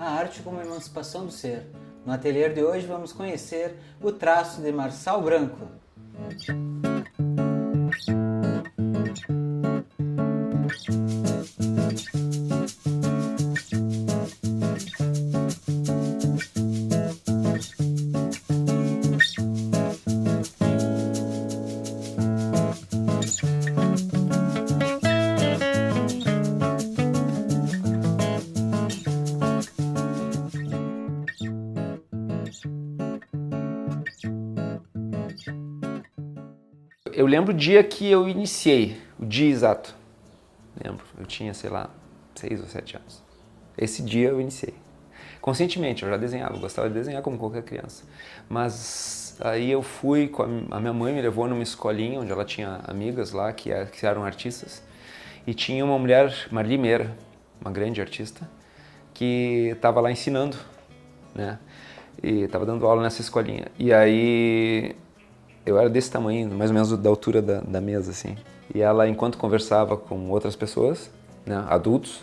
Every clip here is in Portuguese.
a arte como emancipação do ser. No ateliê de hoje vamos conhecer o traço de Marçal Branco. Eu lembro o dia que eu iniciei, o dia exato. Lembro, eu tinha, sei lá, 6 ou 7 anos. Esse dia eu iniciei. Conscientemente, eu já desenhava, eu gostava de desenhar como qualquer criança. Mas aí eu fui, a minha mãe me levou numa escolinha onde ela tinha amigas lá que eram artistas. E tinha uma mulher, Marli Meira, uma grande artista, que estava lá ensinando, né? E estava dando aula nessa escolinha. E aí eu era desse tamanho, mais ou menos da altura da mesa, assim. E ela, enquanto conversava com outras pessoas, né, adultos,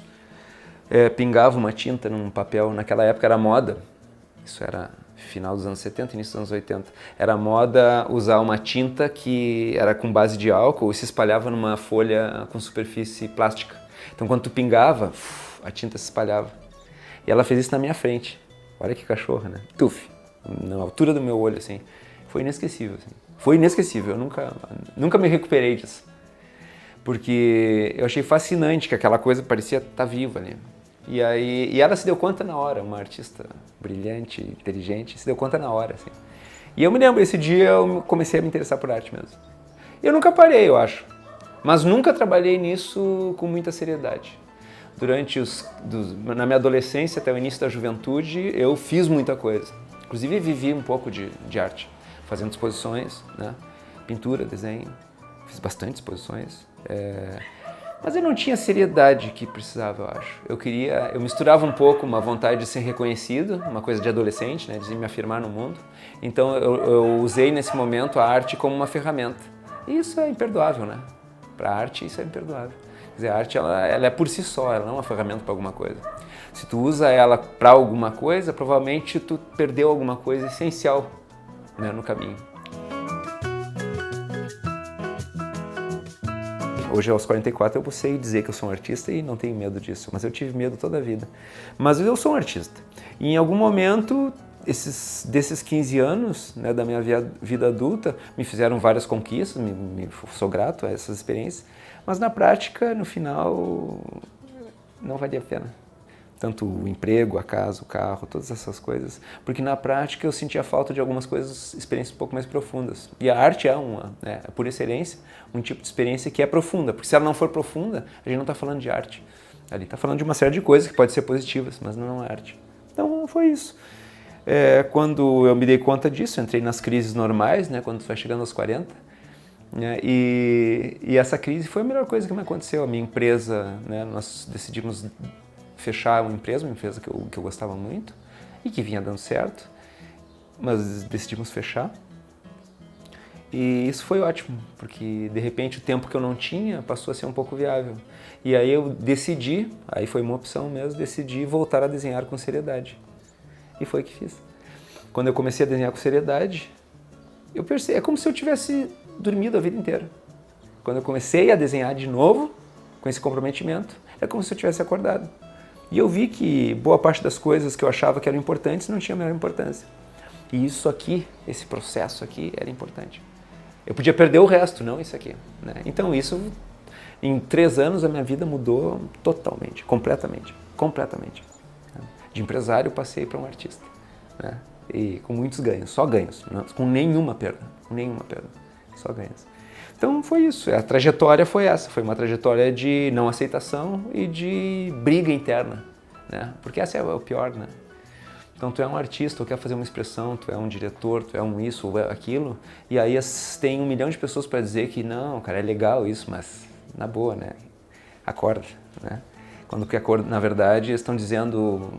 pingava uma tinta num papel. Naquela época era moda, isso era final dos anos 70, início dos anos 80. Era moda usar uma tinta que era com base de álcool e se espalhava numa folha com superfície plástica. Então quando tu pingava, a tinta se espalhava. E ela fez isso na minha frente. Olha que cachorra, né? Tuf, na altura do meu olho, assim. Foi inesquecível, assim. Foi inesquecível, eu nunca me recuperei disso. Porque eu achei fascinante que aquela coisa parecia estar viva ali. E ela se deu conta na hora, uma artista brilhante, inteligente, se deu conta na hora, assim. E eu me lembro, esse dia eu comecei a me interessar por arte mesmo. Eu nunca parei, eu acho. Mas nunca trabalhei nisso com muita seriedade. Na minha adolescência até o início da juventude, eu fiz muita coisa. Inclusive vivi um pouco de arte. Fazendo exposições, né? Pintura, desenho, fiz bastante exposições, mas eu não tinha a seriedade que precisava, eu acho. Eu misturava um pouco uma vontade de ser reconhecido, uma coisa de adolescente, né? De me afirmar no mundo. Então eu usei nesse momento a arte como uma ferramenta. E isso é imperdoável, né? Para a arte isso é imperdoável. Quer dizer, a arte ela é por si só, ela não é uma ferramenta para alguma coisa. Se tu usa ela para alguma coisa, provavelmente tu perdeu alguma coisa essencial, né, no caminho. Hoje, aos 44, eu sei dizer que eu sou um artista e não tenho medo disso, mas eu tive medo toda a vida. Mas eu sou um artista. E em algum momento, desses 15 anos, né, da minha vida adulta, me fizeram várias conquistas, sou grato a essas experiências, mas na prática, no final, não valia a pena. Tanto o emprego, a casa, o carro, todas essas coisas, porque na prática eu sentia falta de algumas coisas, experiências um pouco mais profundas. E a arte é por excelência, um tipo de experiência que é profunda, porque se ela não for profunda, a gente não está falando de arte. Ali está falando de uma série de coisas que podem ser positivas, mas não é arte. Então foi isso. Quando eu me dei conta disso, entrei nas crises normais, né, quando tu vai chegando aos 40, né, e essa crise foi a melhor coisa que me aconteceu. A minha empresa, né, nós decidimos fechar uma empresa que eu gostava muito e que vinha dando certo, mas decidimos fechar. E isso foi ótimo, porque de repente o tempo que eu não tinha passou a ser um pouco viável. E aí eu decidi, aí foi uma opção mesmo, decidi voltar a desenhar com seriedade. E foi o que fiz. Quando eu comecei a desenhar com seriedade, eu percebi, é como se eu tivesse dormido a vida inteira. Quando eu comecei a desenhar de novo, com esse comprometimento, é como se eu tivesse acordado. E eu vi que boa parte das coisas que eu achava que eram importantes não tinha a menor importância. E isso aqui, esse processo aqui, era importante. Eu podia perder o resto, não isso aqui, né? Então isso, em 3 anos, a minha vida mudou totalmente, completamente. De empresário eu passei para um artista, né? E com muitos ganhos, só ganhos, não, com nenhuma perda, só ganhos. Então foi isso, a trajetória foi essa, foi uma trajetória de não aceitação e de briga interna, né? Porque essa é o pior, né? Então tu é um artista, tu quer fazer uma expressão, tu é um diretor, tu é um isso ou aquilo, e aí tem 1 milhão de pessoas para dizer que não, cara, é legal isso, mas na boa, né? Acorda, né? Quando que acorda, na verdade, eles estão dizendo,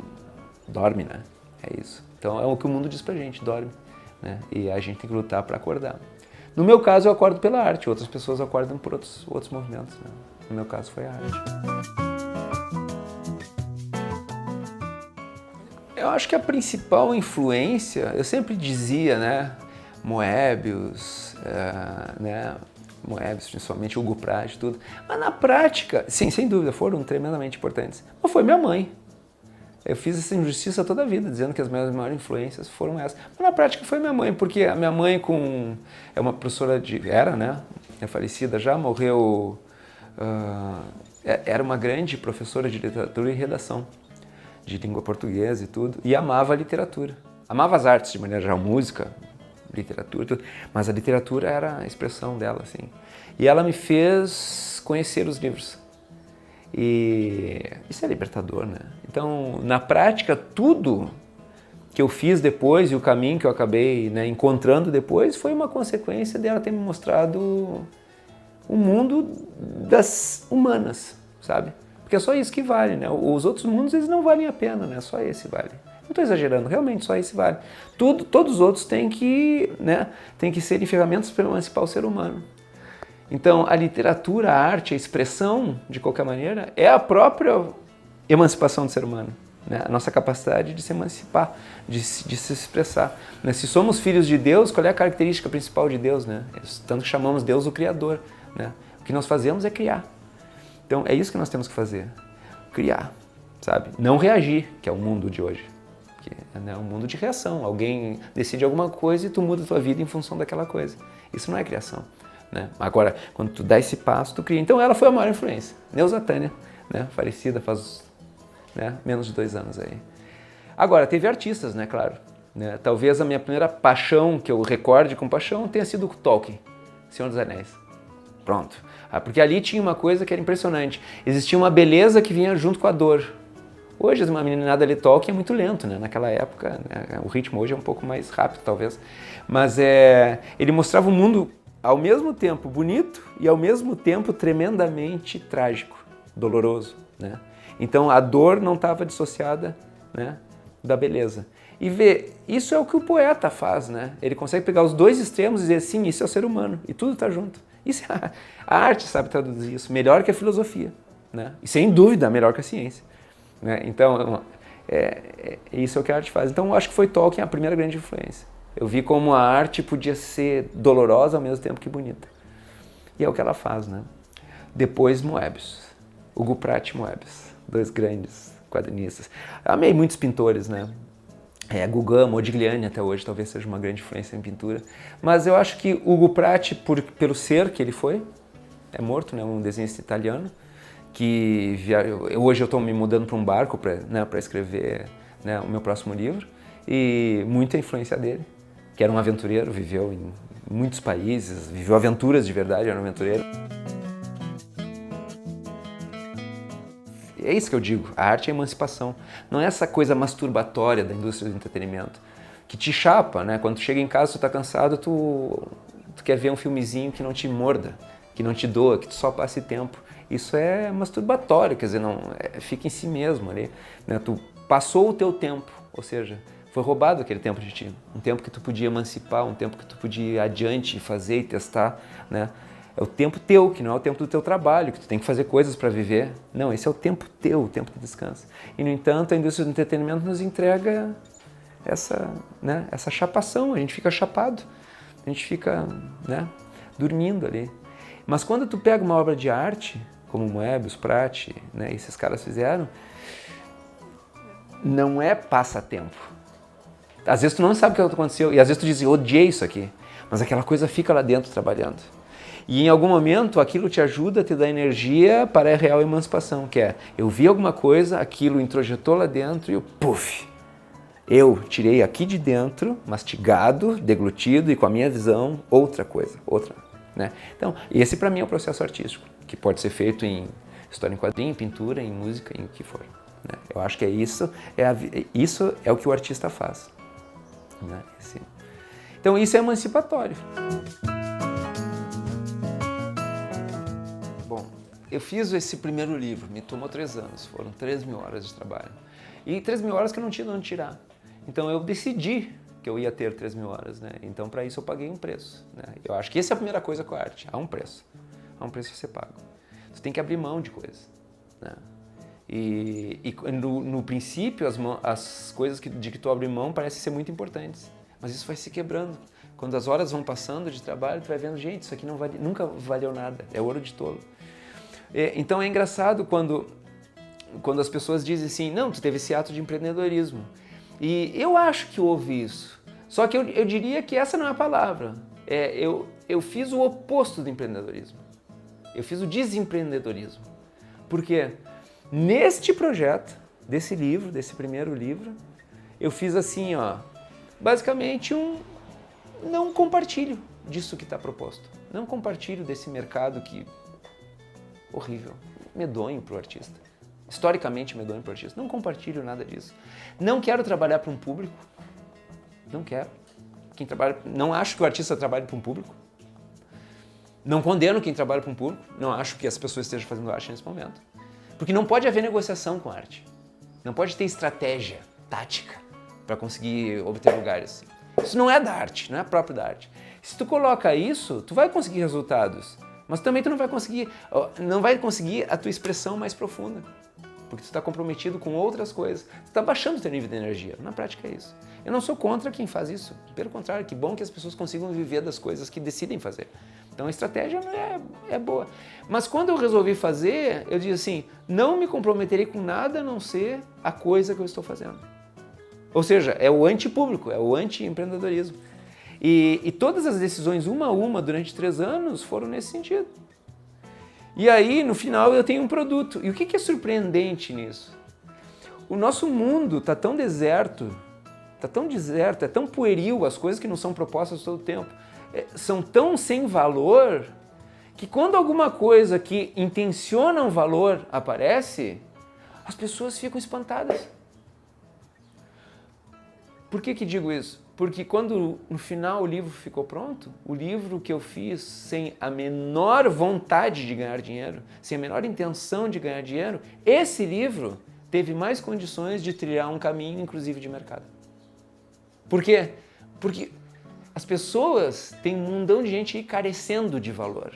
dorme, né? É isso. Então é o que o mundo diz pra gente, dorme, né? E a gente tem que lutar para acordar. No meu caso, eu acordo pela arte, outras pessoas acordam por outros movimentos, né? No meu caso, foi a arte. Eu acho que a principal influência, eu sempre dizia, né, Moebius, né, Moebius, principalmente Hugo Pratt, tudo. Mas na prática, sim, sem dúvida, foram tremendamente importantes. Mas foi minha mãe. Eu fiz essa injustiça toda a vida, dizendo que as minhas maiores influências foram essas. Mas na prática foi minha mãe, porque a minha mãe é uma professora era, né, é falecida já, morreu, era uma grande professora de literatura e redação, de língua portuguesa e tudo, e amava a literatura. Amava as artes de maneira geral, música, literatura, tudo, mas a literatura era a expressão dela, assim. E ela me fez conhecer os livros. E isso é libertador, né? Então, na prática, tudo que eu fiz depois e o caminho que eu acabei, né, encontrando depois foi uma consequência dela ter me mostrado o mundo das humanas, sabe? Porque é só isso que vale, né? Os outros mundos, eles não valem a pena, né? Só esse vale. Não estou exagerando, realmente só esse vale. Todos os outros têm que, né, têm que serem ferramentas para emancipar o ser humano. Então, a literatura, a arte, a expressão, de qualquer maneira, é a própria emancipação do ser humano. Né? A nossa capacidade de se emancipar, de se expressar. Né? Se somos filhos de Deus, qual é a característica principal de Deus? Né? Tanto que chamamos Deus o Criador. Né? O que nós fazemos é criar. Então, é isso que nós temos que fazer. Criar, sabe? Não reagir, que é o mundo de hoje. Que é um mundo de reação. Alguém decide alguma coisa e tu muda a tua vida em função daquela coisa. Isso não é criação. Né? Agora, quando tu dá esse passo, tu cria. Então ela foi a maior influência. Neuza Tânia, né? Falecida faz, né, menos de 2 anos aí. Agora, teve artistas, né, claro. Né? Talvez a minha primeira paixão, que eu recorde com paixão, tenha sido Tolkien, Senhor dos Anéis. Pronto. Porque ali tinha uma coisa que era impressionante. Existia uma beleza que vinha junto com a dor. Hoje, uma meninada ler Tolkien é muito lento, né? Naquela época, né? O ritmo hoje é um pouco mais rápido, talvez. Mas ele mostrava um mundo ao mesmo tempo bonito e ao mesmo tempo tremendamente trágico, doloroso, né? Então a dor não estava dissociada, né, da beleza. E isso é o que o poeta faz, né? Ele consegue pegar os dois extremos e dizer, sim, isso é o ser humano, e tudo está junto. Isso a arte sabe traduzir isso, melhor que a filosofia, né? E sem dúvida, melhor que a ciência. Né? Então, isso é o que a arte faz. Então, eu acho que foi Tolkien a primeira grande influência. Eu vi como a arte podia ser dolorosa ao mesmo tempo que bonita. E é o que ela faz, né? Depois, Moebius. Hugo Pratt e Moebius. 2 grandes quadrinistas. Amei muitos pintores, né? Gauguin, Modigliani até hoje talvez seja uma grande influência em pintura. Mas eu acho que Hugo Pratt, pelo ser que ele foi, é morto, né? Um desenhista italiano, que hoje eu estou me mudando para um barco para escrever, né, o meu próximo livro, e muita influência dele, que era um aventureiro, viveu em muitos países, viveu aventuras de verdade, era um aventureiro. É isso que eu digo, a arte é emancipação. Não é essa coisa masturbatória da indústria do entretenimento, que te chapa, né? Quando tu chega em casa, tu tá cansado, tu quer ver um filmezinho que não te morda, que não te doa, que tu só passe tempo. Isso é masturbatório, quer dizer, fica em si mesmo ali. Né? Tu passou o teu tempo, ou seja, foi roubado aquele tempo de ti. Um tempo que tu podia emancipar, um tempo que tu podia ir adiante, fazer e testar, né? É o tempo teu, que não é o tempo do teu trabalho, que tu tem que fazer coisas para viver. Não, esse é o tempo teu, o tempo de descanso. E, no entanto, a indústria do entretenimento nos entrega essa chapação. A gente fica chapado, a gente fica, né, dormindo ali. Mas quando tu pega uma obra de arte, como Moebius, Pratt, né, esses caras fizeram, não é passatempo. Às vezes tu não sabe o que aconteceu, e às vezes tu diz, eu odiei isso aqui, mas aquela coisa fica lá dentro trabalhando. E em algum momento aquilo te ajuda a te dar energia para a real emancipação, que é, eu vi alguma coisa, aquilo introjetou lá dentro e eu tirei aqui de dentro, mastigado, deglutido e com a minha visão, outra coisa, outra. Né? Então, esse para mim é o processo artístico, que pode ser feito em história em quadrinho, em pintura, em música, em o que for. Né? Eu acho que isso é o que o artista faz. Né? Então, isso é emancipatório. Bom, eu fiz esse primeiro livro, me tomou 3 anos, foram 3.000 horas de trabalho. E 3.000 horas que eu não tinha de onde tirar. Então, eu decidi que eu ia ter 3.000 horas, né? Então, para isso, eu paguei um preço. Né? Eu acho que essa é a primeira coisa com a arte. Há um preço. Há um preço que você paga. Você tem que abrir mão de coisas. Né? E no princípio, as coisas de que tu abre mão parecem ser muito importantes. Mas isso vai se quebrando. Quando as horas vão passando de trabalho, tu vai vendo, gente, isso aqui nunca valeu nada. É ouro de tolo. Então é engraçado quando as pessoas dizem assim, não, tu teve esse ato de empreendedorismo. E eu acho que houve isso. Só que eu diria que essa não é a palavra. Eu fiz o oposto do empreendedorismo. Eu fiz o desempreendedorismo. Por quê? Neste projeto, desse primeiro livro, eu fiz assim, ó, basicamente não compartilho disso que está proposto. Não compartilho desse mercado que horrível, medonho para o artista. Historicamente medonho para o artista. Não compartilho nada disso. Não quero trabalhar para um público. Não quero. Não acho que o artista trabalhe para um público. Não condeno quem trabalha para um público. Não acho que as pessoas estejam fazendo arte nesse momento. Porque não pode haver negociação com a arte. Não pode ter estratégia, tática, para conseguir obter lugares. Isso não é da arte, não é próprio da arte. Se tu coloca isso, tu vai conseguir resultados. Mas também tu não vai conseguir a tua expressão mais profunda. Porque tu está comprometido com outras coisas. Tu está baixando o teu nível de energia. Na prática é isso. Eu não sou contra quem faz isso. Pelo contrário, que bom que as pessoas consigam viver das coisas que decidem fazer. Então a estratégia é boa. Mas quando eu resolvi fazer, eu disse assim, não me comprometerei com nada a não ser a coisa que eu estou fazendo. Ou seja, é o antipúblico, é o anti-empreendedorismo. E todas as decisões, uma a uma, durante 3 anos, foram nesse sentido. E aí, no final, eu tenho um produto. E o que é surpreendente nisso? O nosso mundo está tão deserto, é tão pueril as coisas que não são propostas todo o tempo. São tão sem valor que quando alguma coisa que intenciona um valor aparece, as pessoas ficam espantadas. Por que digo isso? Porque quando no final o livro ficou pronto, o livro que eu fiz sem a menor vontade de ganhar dinheiro, sem a menor intenção de ganhar dinheiro, esse livro teve mais condições de trilhar um caminho, inclusive de mercado. Por quê? Porque as pessoas têm um mundão de gente aí carecendo de valor.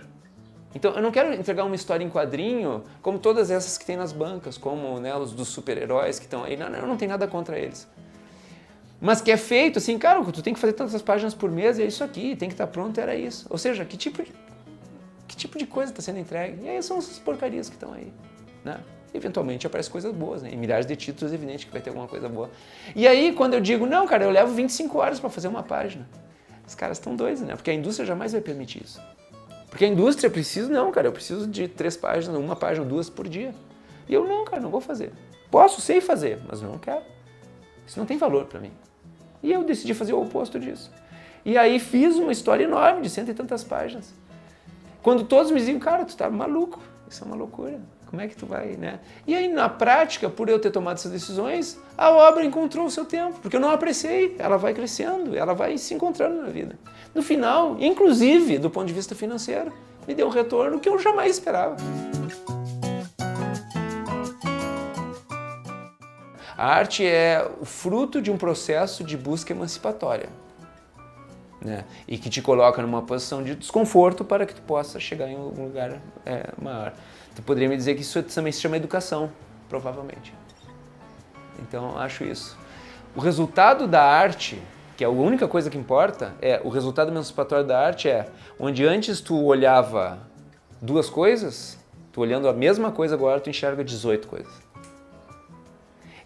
Então, eu não quero entregar uma história em quadrinho como todas essas que tem nas bancas, como, né, os dos super-heróis que estão aí. Não, não tem nada contra eles. Mas que é feito assim, cara, tu tem que fazer tantas páginas por mês, e é isso aqui, tem que estar pronto, era isso. Ou seja, que tipo de coisa está sendo entregue? E aí são essas porcarias que estão aí, né? Eventualmente aparecem coisas boas, né? Em milhares de títulos, é evidente que vai ter alguma coisa boa. E aí, quando eu digo, não, cara, eu levo 25 horas para fazer uma página. Os caras estão doidos, né? Porque a indústria jamais vai permitir isso. Porque a indústria precisa, não, cara, eu preciso de 3 páginas, 1 página, 2 por dia. E eu não, cara, não vou fazer. Sei fazer, mas não quero. Isso não tem valor para mim. E eu decidi fazer o oposto disso. E aí fiz uma história enorme de 100 e tantas páginas. Quando todos me diziam, cara, tu tá maluco, isso é uma loucura. Como é que tu vai, né? E aí, na prática, por eu ter tomado essas decisões, a obra encontrou o seu tempo, porque eu não apressei, ela vai crescendo, ela vai se encontrando na vida. No final, inclusive, do ponto de vista financeiro, me deu um retorno que eu jamais esperava. A arte é o fruto de um processo de busca emancipatória, né? E que te coloca numa posição de desconforto para que tu possa chegar em um lugar maior. Tu poderia me dizer que isso também se chama educação, provavelmente. Então, acho isso. O resultado da arte, que é a única coisa que importa, o resultado emancipatório da arte onde antes tu olhava 2 coisas, tu olhando a mesma coisa agora, tu enxerga 18 coisas.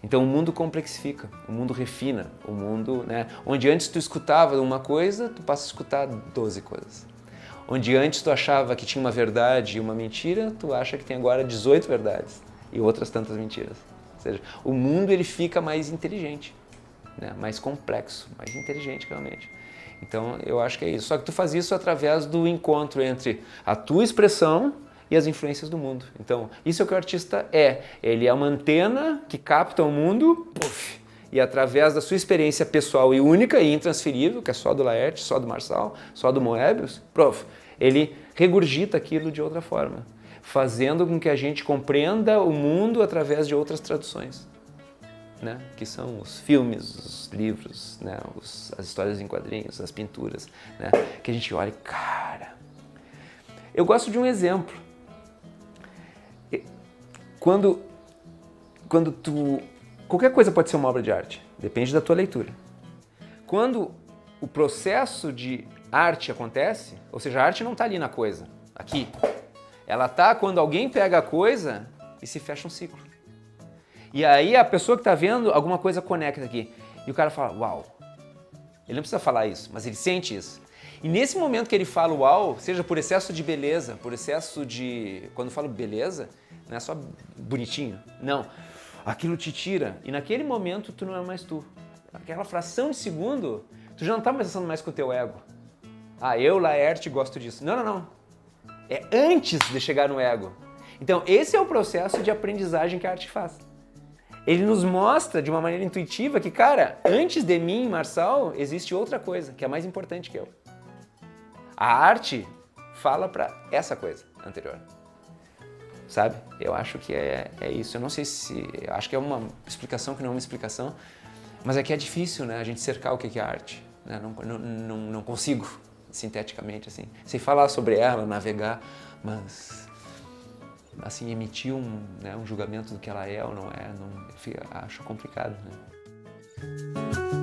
Então o mundo complexifica, o mundo refina, o mundo, né? Onde antes tu escutava uma coisa, tu passa a escutar 12 coisas. Onde antes tu achava que tinha uma verdade e uma mentira, tu acha que tem agora 18 verdades e outras tantas mentiras. Ou seja, o mundo ele fica mais inteligente, né? Mais complexo, mais inteligente realmente. Então eu acho que é isso. Só que tu faz isso através do encontro entre a tua expressão e as influências do mundo. Então, isso é o que o artista é. Ele é uma antena que capta o mundo, puff, e através da sua experiência pessoal e única e intransferível, que é só do Laerte, só do Marçal, só do Moebius, ele regurgita aquilo de outra forma, fazendo com que a gente compreenda o mundo através de outras traduções, né? Que são os filmes, os livros, né? As histórias em quadrinhos, as pinturas, né? Que a gente olha e, cara... Eu gosto de um exemplo. Quando Qualquer coisa pode ser uma obra de arte, depende da tua leitura. Quando o processo de arte acontece, ou seja, a arte não está ali na coisa, aqui. Ela está quando alguém pega a coisa e se fecha um ciclo. E aí a pessoa que está vendo, alguma coisa conecta aqui. E o cara fala, uau. Ele não precisa falar isso, mas ele sente isso. E nesse momento que ele fala uau, seja por excesso de beleza, por excesso de... Quando eu falo beleza, não é só bonitinho. Não. Aquilo te tira. E naquele momento tu não é mais tu. Aquela fração de segundo, tu já não está pensando mais com o teu ego. Ah, eu, Laerte, gosto disso. Não, não, não. É antes de chegar no ego. Então, esse é o processo de aprendizagem que a arte faz. Ele nos mostra de uma maneira intuitiva que, cara, antes de mim, Marçal, existe outra coisa que é mais importante que eu. A arte fala para essa coisa anterior. Sabe? Eu acho que é isso. Eu não sei se... Eu acho que é uma explicação que não é uma explicação, mas é que é difícil, né? A gente cercar o que é arte. Né? Não consigo, sinteticamente, assim. Sei falar sobre ela, navegar, mas... assim, emitir um julgamento do que ela é ou não é, acho complicado, né?